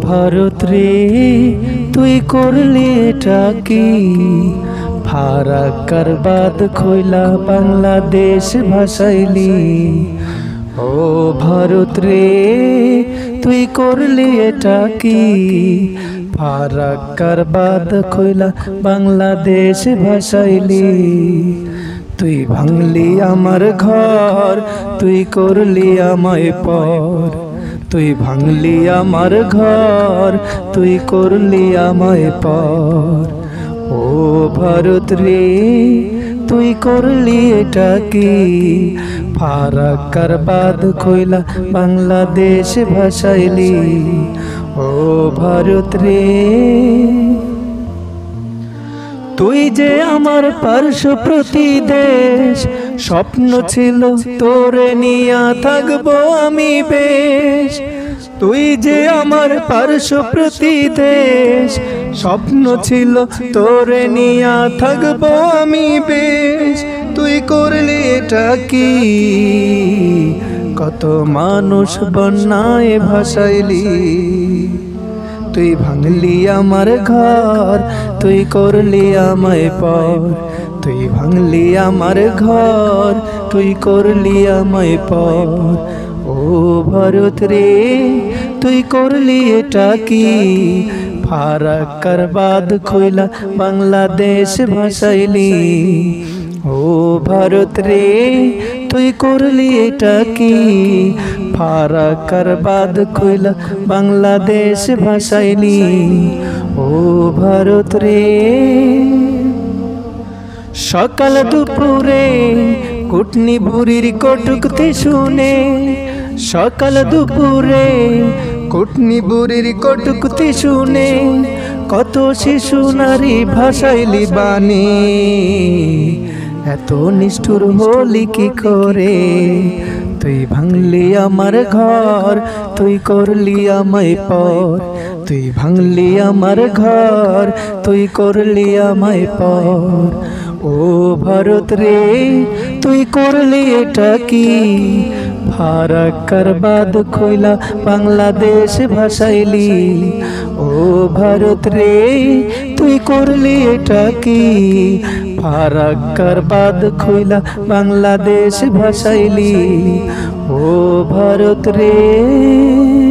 ভারত রে তুই করলি এটা কি? ফারাক্কার বাঁধ খোলা বাংলাদেশ ভাসাইলি। ও ভারত রে তুই করলি এটা কি? ফারাক্কার বাঁধ খোলা বাংলাদেশ ভাসাইলি। তুই ভাঙলি আমার ঘর, তুই করলি আমায় পর। তুই ভাঙলি আমার ঘর, তুই করলি আমায় পর। ও ভারত রে তুই করলি এটা কি? ফারাক্কার বাঁধ খোলা বাংলাদেশ ভাসাইলি। ও ভারত রে তুই যে আমার পার্শ্ববর্তী দেশ, স্বপ্ন ছিল তোরে নিয়া থাকবো আমি বেশ। তুই যে আমার পার্শ্ববর্তী দেশ, স্বপ্ন ছিল তোরে নিয়া থাকবো আমি বেশ। তুই করলি এটা কি? কত মানুষ বন্যায় ভাসাইলি। তুই ভাঙলি আমার ঘর, তুই করলি আমায় পর। তুই ভাঙলি আমার ঘর, তুই করলি আমায় পর। ও ভারত রে তুই করলি এটা কি? ফারাক্কার বাঁধ খোলা বাংলাদেশ ভাসাইলি। ও ভারত রে তুই করলি এটা কি? ফারাক্কার বাঁধ খোলা বাংলাদেশ ভাসাইলি। ও ভারত রে সকাল দুপুরে কুটনি বুড়ির কটুক্তি শুনে, সকাল দুপুরে কুটনি বুড়ির কটুক্তি শুনে, কত শিশু নারী ভাসাইলি বাণী। এত নিষ্ঠুর হলি কি করে? তুই ভাঙলি আমার ঘর, তুই করলি আমায় পর। তুই ভাঙলি আমার ঘর, তুই করলি আমায় পর। ও ভারত রে তুই করলি এটা কি? ফারাক্কার বাঁধ খোলা বাংলাদেশ ভাসাইলি। ও ভারত রে তুই করলি এটা কি? ফারাক্কার বাঁধ খোলা বাংলাদেশ ভাসাইলি। ও ভারত রে।